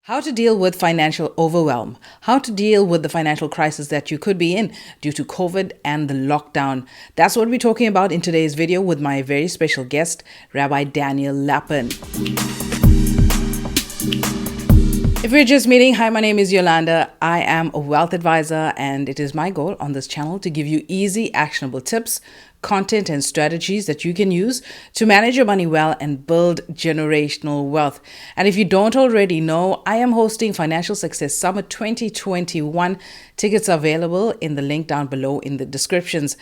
How to deal with financial overwhelm, how to deal with the financial crisis that you could be in due to COVID and the lockdown. That's what we're talking about in today's video with my very special guest, Rabbi Daniel Lapin. If you're just meeting, hi, my name is Yolanda. I am a wealth advisor, and it is my goal on this channel to give you easy, actionable tips, content, and strategies that you can use to manage your money well and build generational wealth. And if you don't already know, I am hosting Financial Success Summit 2021. Tickets are available in the link down below in the descriptions.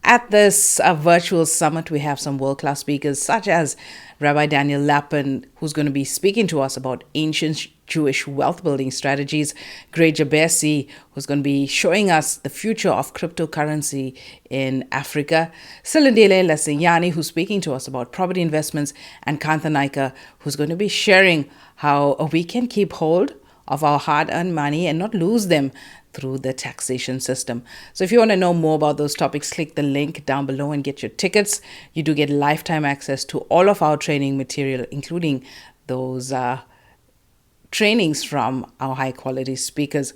At this virtual summit, we have some world-class speakers such as Rabbi Daniel Lapin, who's going to be speaking to us about ancient Jewish wealth building strategies. Greg Jabesi, who's going to be showing us the future of cryptocurrency in Africa. Silindile Lasinyani, who's speaking to us about property investments. And Kantha Naika, who's going to be sharing how we can keep hold of our hard-earned money and not lose them through the taxation system. So if you want to know more about those topics, click the link down below and get your tickets. You do get lifetime access to all of our training material, including those trainings from our high quality speakers.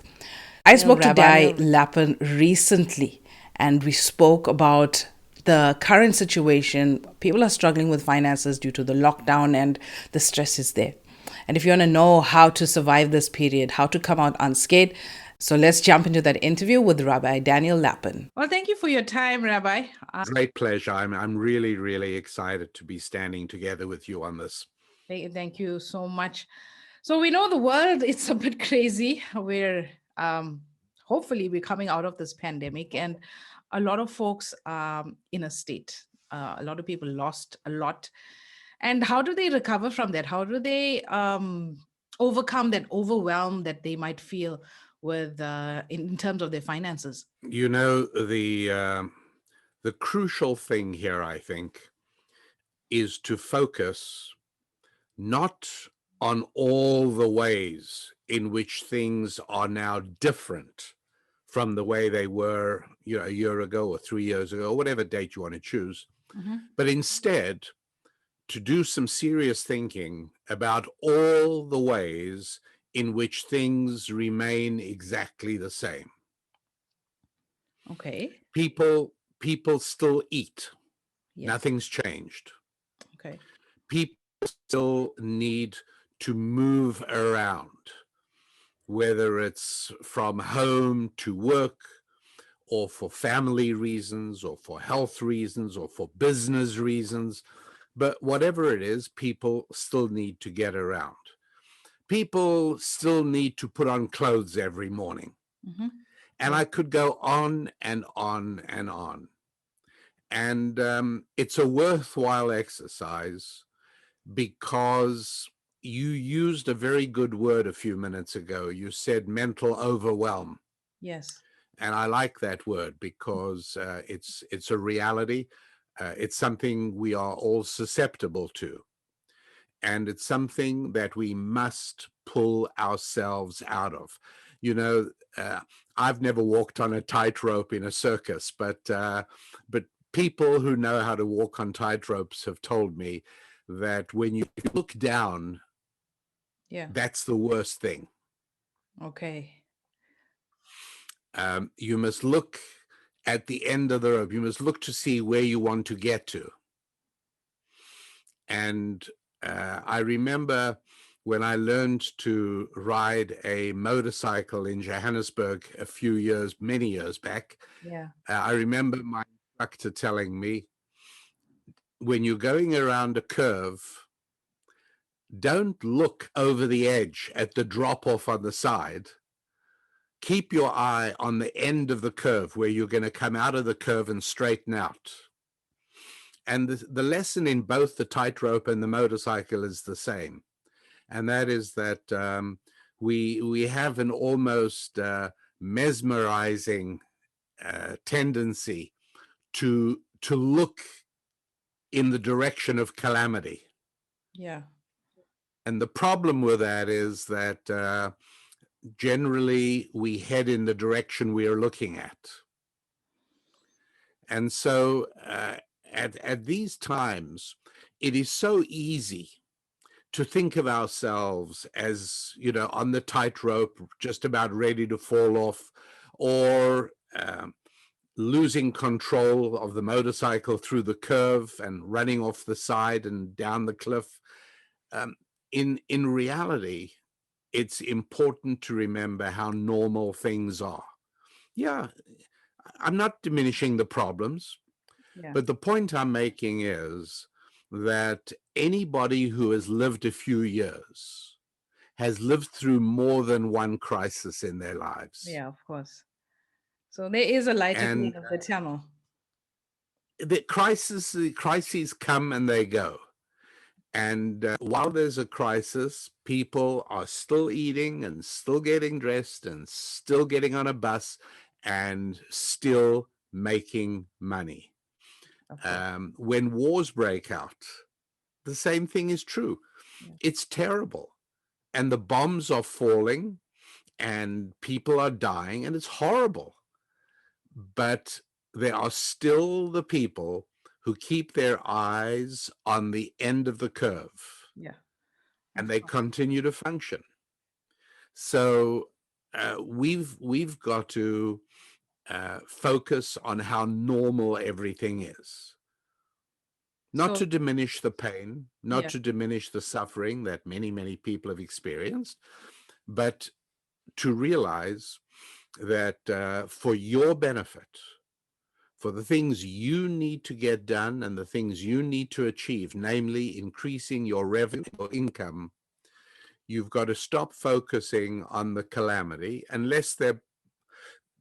I spoke to Rabbi Lapin recently, and we spoke about the current situation. People are struggling with finances due to the lockdown and the stress is there. And if you want to know how to survive this period, how to come out unscathed, so let's jump into that interview with Rabbi Daniel Lapin. Well, thank you for your time, Rabbi. Great pleasure. I'm really, really excited to be standing together with you on this. Thank you so much. So we know the world, it's a bit crazy. We're hopefully we're coming out of this pandemic, and a lot of folks in a state. A lot of people lost a lot. And how do they recover from that? How do they overcome that overwhelm that they might feel with in terms of their finances? You know, the crucial thing here, I think, is to focus not on all the ways in which things are now different from the way they were, a year ago or 3 years ago, or whatever date you want to choose, but instead to do some serious thinking about all the ways in which things remain exactly the same. Okay. People still eat. Yes. Nothing's changed. Okay. People still need to move around, whether it's from home to work, or for family reasons, or for health reasons, or for business reasons. But whatever it is, people still need to get around. People still need to put on clothes every morning. And I could go on and on and on. And it's a worthwhile exercise because you used a very good word a few minutes ago. You said mental overwhelm. Yes. And I like that word because it's a reality. It's something we are all susceptible to. And it's something that we must pull ourselves out of. I've never walked on a tightrope in a circus, but people who know how to walk on tightropes have told me that when you look down, that's the worst thing. Okay. You must look at the end of the rope. You must look to see where you want to get to. And I remember when I learned to ride a motorcycle in Johannesburg many years back. I remember my instructor telling me, when you're going around a curve, don't look over the edge at the drop off on the side. Keep your eye on the end of the curve where you're going to come out of the curve and straighten out. And the lesson in both the tightrope and the motorcycle is the same. And that is that we have an almost mesmerizing tendency to look in the direction of calamity. Yeah. And the problem with that is that generally we head in the direction we are looking at. And so at these times, it is so easy to think of ourselves as, on the tightrope, just about ready to fall off, or losing control of the motorcycle through the curve and running off the side and down the cliff. In reality, it's important to remember how normal things are. Yeah, I'm not diminishing the problems, but the point I'm making is that anybody who has lived a few years has lived through more than one crisis in their lives. Yeah, of course. So there is a light at the And end of the tunnel. the crises come and they go. And while there's a crisis, people are still eating and still getting dressed and still getting on a bus and still making money. When wars break out, the same thing is true. It's terrible. And the bombs are falling and people are dying and it's horrible. But there are still the people who keep their eyes on the end of the curve. Yeah. And they continue to function. So we've got to focus on how normal everything is. Not to diminish the pain, not to diminish the suffering that many, many people have experienced, but to realize that for your benefit, for the things you need to get done and the things you need to achieve, namely increasing your revenue, your income, you've got to stop focusing on the calamity unless they're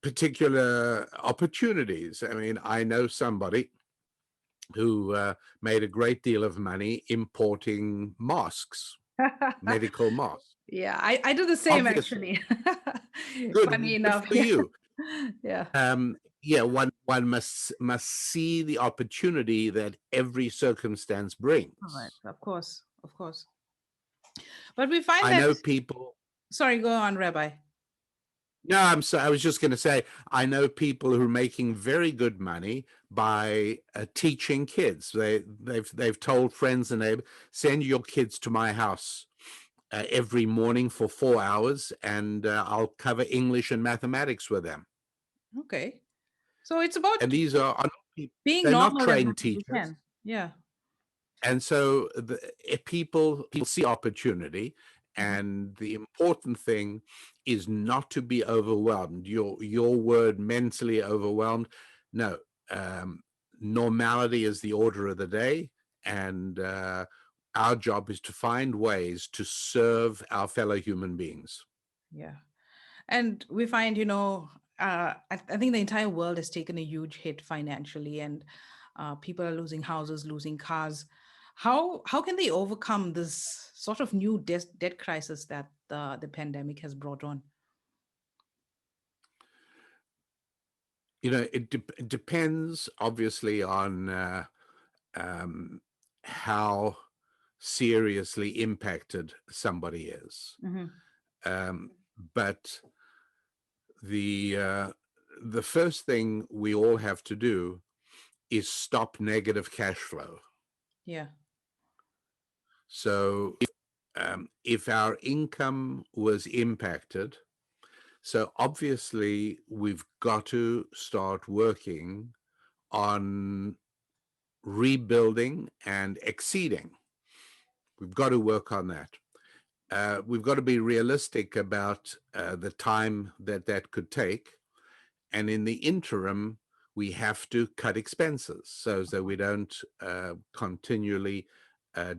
particular opportunities. I mean, I know somebody who made a great deal of money importing masks, medical masks. Yeah, I do the same, Obviously. actually. Good, Funny good enough. for you. Yeah. One must see the opportunity that every circumstance brings. All right. Of course. Of course. But we find I that. know people. Sorry, go on, Rabbi. No, I'm sorry. I was just going to say, I know people who are making very good money by teaching kids. They've told friends and neighbors, send your kids to my house every morning for 4 hours, and I'll cover English and mathematics with them. Okay, so it's about, and these are being they're not normal as trained much as you teachers. can. Yeah. And so people see opportunity, and the important thing is not to be overwhelmed. Your word, mentally overwhelmed. No, normality is the order of the day, and our job is to find ways to serve our fellow human beings. Yeah. And we find, I think the entire world has taken a huge hit financially, and people are losing houses, losing cars. How can they overcome this sort of new debt crisis that the pandemic has brought on? It depends obviously on how seriously impacted somebody is. But the first thing we all have to do is stop negative cash flow. Yeah. So if our income was impacted, so obviously we've got to start working on rebuilding and exceeding. We've got to work on that. We've got to be realistic about the time that could take. And in the interim, we have to cut expenses so that we don't continually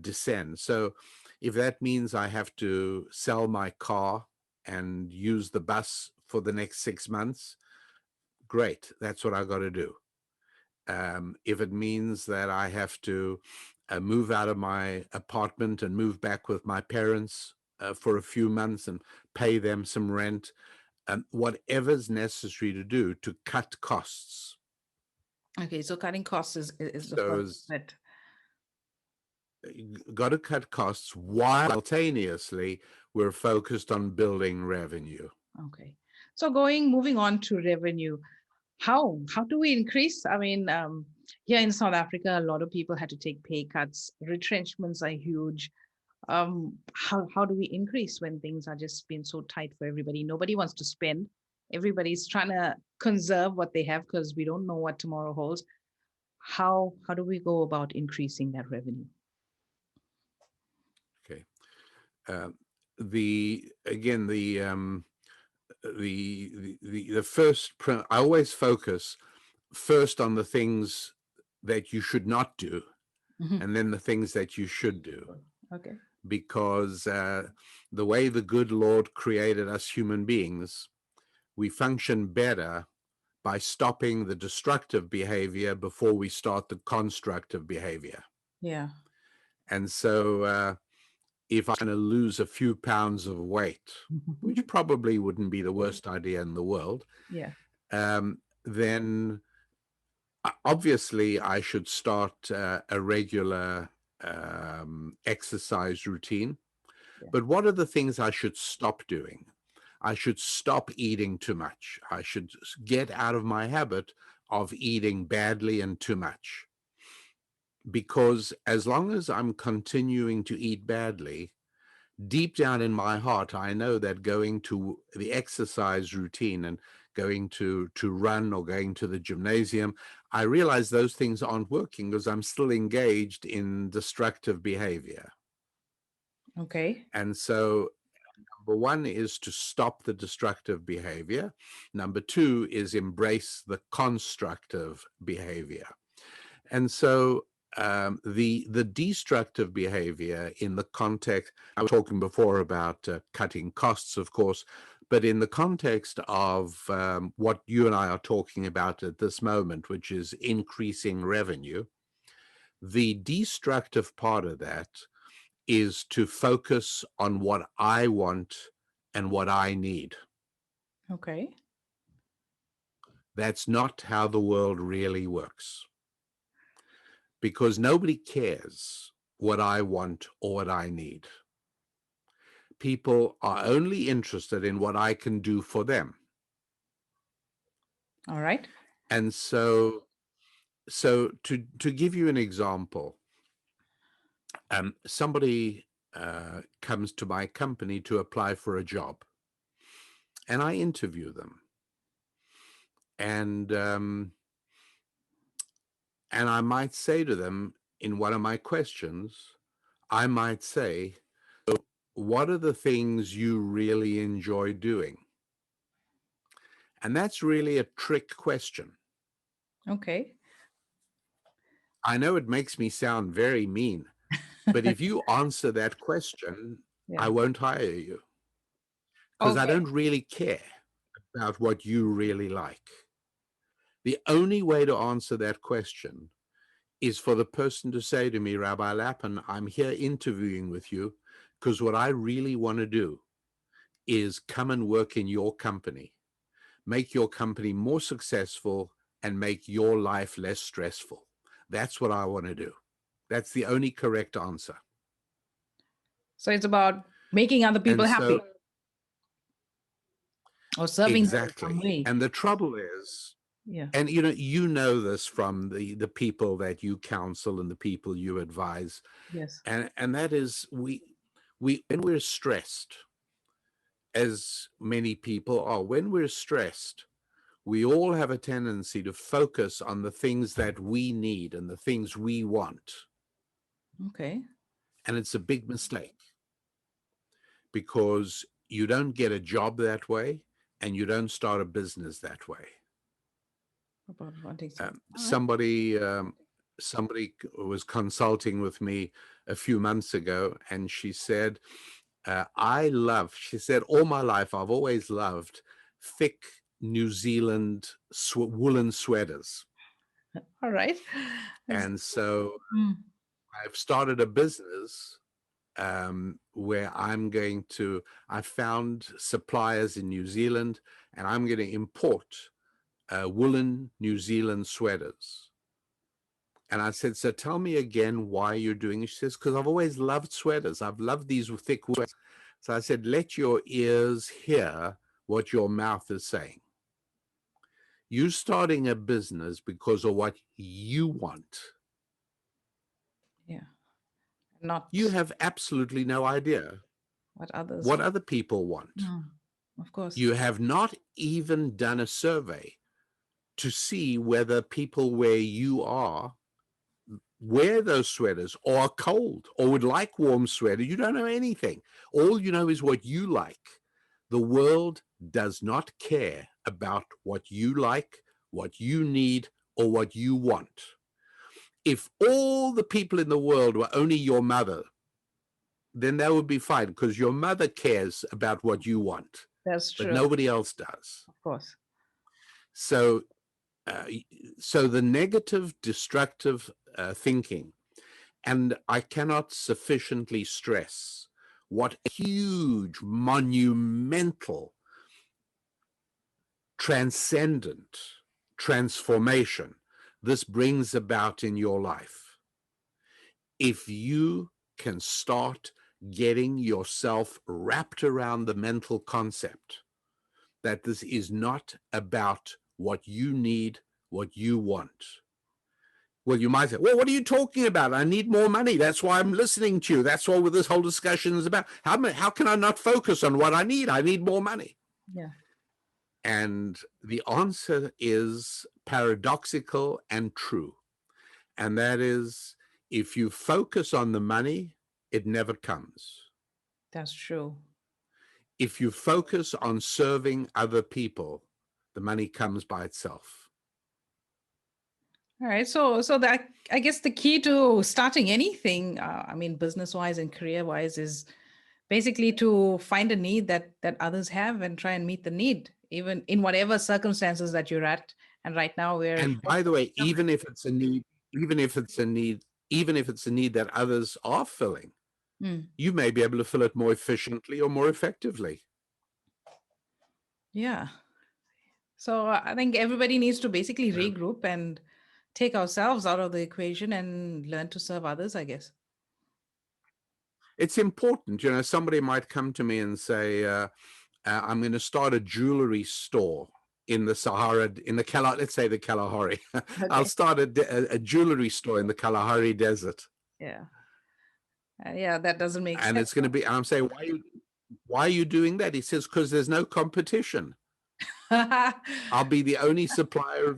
descend. So if that means I have to sell my car and use the bus for the next 6 months, great. That's what I got to do. If it means that I have to move out of my apartment and move back with my parents for a few months and pay them some rent, whatever's necessary to do to cut costs. Okay, so cutting costs is the first bit. Got to cut costs while simultaneously we're focused on building revenue. Okay, so moving on to revenue. How do we increase? I mean, here in South Africa, a lot of people had to take pay cuts. Retrenchments are huge. How do we increase when things are just being so tight for everybody? Nobody wants to spend. Everybody's trying to conserve what they have because we don't know what tomorrow holds. How do we go about increasing that revenue? Okay. The again the first I always focus first on the things that you should not do, and then the things that you should do. Okay. Because the way the good Lord created us human beings, we function better by stopping the destructive behavior before we start the constructive behavior. Yeah. And so if I'm going to lose a few pounds of weight, which probably wouldn't be the worst idea in the world, Yeah. then obviously I should start a regular exercise routine. Yeah. But what are the things I should stop doing? I should stop eating too much. I should get out of my habit of eating badly and too much. Because as long as I'm continuing to eat badly, deep down in my heart, I know that going to the exercise routine and going to run or going to the gymnasium, I realize those things aren't working because I'm still engaged in destructive behavior. Okay. And so number one is to stop the destructive behavior. Number two is embrace the constructive behavior. And so the destructive behavior in the context, I was talking before about cutting costs, of course, but in the context of what you and I are talking about at this moment, which is increasing revenue, the destructive part of that is to focus on what I want and what I need. Okay. That's not how the world really works. Because nobody cares what I want or what I need. People are only interested in what I can do for them. All right. And so to give you an example, somebody comes to my company to apply for a job, and I interview them. And I might say to them in one of my questions, I might say, so what are the things you really enjoy doing? And that's really a trick question. Okay. I know it makes me sound very mean, but if you answer that question, Yeah. I won't hire you because I Okay. don't really care about what you really like. The only way to answer that question is for the person to say to me, Rabbi Lapin, I'm here interviewing with you because what I really want to do is come and work in your company, make your company more successful, and make your life less stressful. That's what I want to do. That's the only correct answer. So it's about making other people And happy so, or serving them in some exactly. way. And the trouble is, Yeah. and you know this from the people that you counsel and the people you advise, Yes. and that is we when we're stressed, as many people are, when we're stressed, we all have a tendency to focus on the things that we need and the things we want. Okay. And it's a big mistake because you don't get a job that way and you don't start a business that way. About wanting to. Um, All right. somebody somebody was consulting with me a few months ago, and she said, she said, all my life I've always loved thick New Zealand woolen sweaters. All right. And so Mm. I've started a business where I found suppliers in New Zealand, and I'm going to import woolen New Zealand sweaters. And I said, so tell me again why you're doing it. She says, because I've always loved sweaters. I've loved these thick sweaters. So I said, let your ears hear what your mouth is saying. You're starting a business because of what you want. Yeah. Not You have absolutely no idea what others what want. other people want. Of course. You have not even done a survey to see whether people where you are wear those sweaters or are cold or would like warm sweater. You don't know anything. All you know is what you like. The world does not care about what you like, what you need, or what you want. If all the people in the world were only your mother, then that would be fine because your mother cares about what you want, That's but true. nobody else does. Of course. So, so the negative, destructive thinking, and I cannot sufficiently stress what huge, monumental, transcendent transformation this brings about in your life. If you can start getting yourself wrapped around the mental concept that this is not about what you need, what you want. Well, you might say, well, what are you talking about? I need more money. That's why I'm listening to you. That's what this whole discussion is about. How can I not focus on what I need? I need more money. Yeah. And the answer is paradoxical and true. And that is, if you focus on the money, it never comes. That's true. If you focus on serving other people, the money comes by itself. All right. So that, I guess, the key to starting anything, I mean, business-wise and career-wise, is basically to find a need that others have and try and meet the need, even in whatever circumstances that you're at. And right now we're. And by the way, even if it's a need, even if it's a need that others are filling, you may be able to fill it more efficiently or more effectively. Yeah. So I think everybody needs to basically regroup and take ourselves out of the equation and learn to serve others, I guess. It's important. You know, somebody might come to me and say, I'm going to start a jewelry store in the Sahara, in the Kalahari, let's say the Kalahari. Okay. I'll start a jewelry store in the Kalahari Desert. Yeah. Yeah, that doesn't make sense. And it's going to be, I'm saying, why are you doing that? He says, because there's no competition. I'll be the only supplier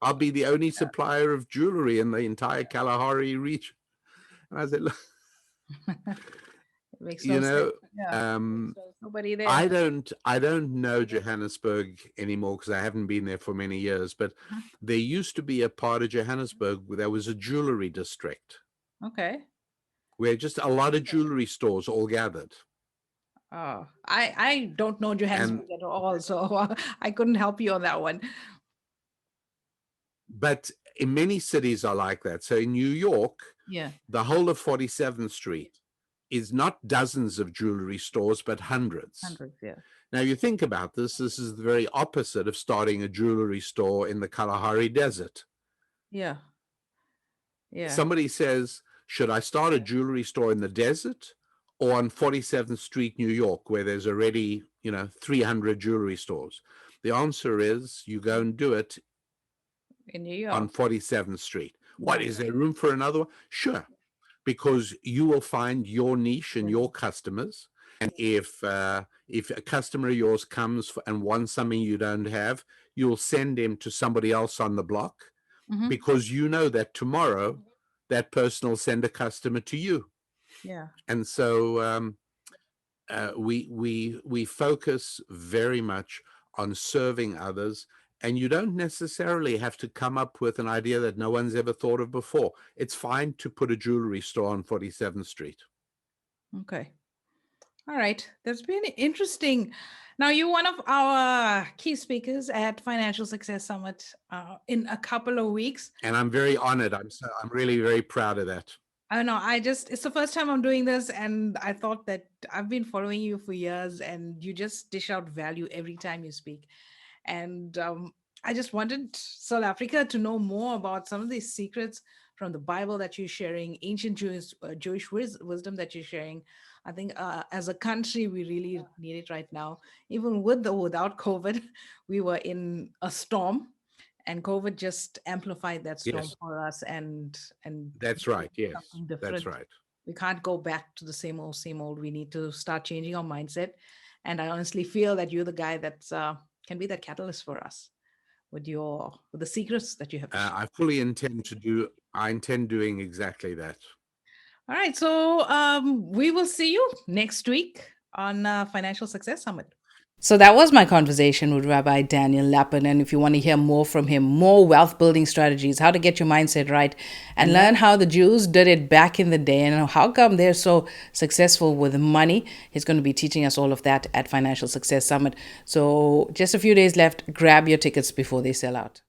of jewelry in the entire Kalahari region. And I said, look, it makes no sense. Yeah. Nobody there. I don't know Johannesburg anymore because I haven't been there for many years, but there used to be a part of Johannesburg where there was a jewellery district. Okay. Where just a lot of jewelry stores all gathered. Oh, I don't know Johannesburg at all, so I couldn't help you on that one. But in many cities are like that. So in New York, the whole of 47th Street is not dozens of jewelry stores, but hundreds. Hundreds, yeah. Now you think about this is the very opposite of starting a jewelry store in the Kalahari Desert. Yeah. Yeah. Somebody says, should I start a jewelry store in the desert or on 47th Street, New York, where there's already, 300 jewelry stores? The answer is you go and do it in New York on 47th Street. What, is there room for another one? Sure, because you will find your niche and your customers. And if a customer of yours comes and wants something you don't have, you'll send him to somebody else on the block because you know that tomorrow that person will send a customer to you. Yeah. And so we focus very much on serving others, and you don't necessarily have to come up with an idea that no one's ever thought of before. It's fine to put a jewelry store on 47th Street. Okay. All right. That's been interesting. Now, you're one of our key speakers at Financial Success Summit in a couple of weeks. And I'm very honored. I'm really very proud of that. I know. It's the first time I'm doing this, and I thought that I've been following you for years, and you just dish out value every time you speak. And I just wanted South Africa to know more about some of these secrets from the Bible that you're sharing, ancient Jewish wisdom that you're sharing. I think as a country, we really need it right now. Even without COVID, we were in a storm, and COVID just amplified that storm for us. And that's right. Yes, that's right. We can't go back to the same old, same old. We need to start changing our mindset. And I honestly feel that you're the guy that can be that catalyst for us with the secrets that you have. I intend doing exactly that. All right. So we will see you next week on Financial Success Summit. So that was my conversation with Rabbi Daniel Lapin. And if you want to hear more from him, more wealth building strategies, how to get your mindset right, and learn how the Jews did it back in the day and how come they're so successful with money, he's going to be teaching us all of that at Financial Success Summit. So just a few days left. Grab your tickets before they sell out.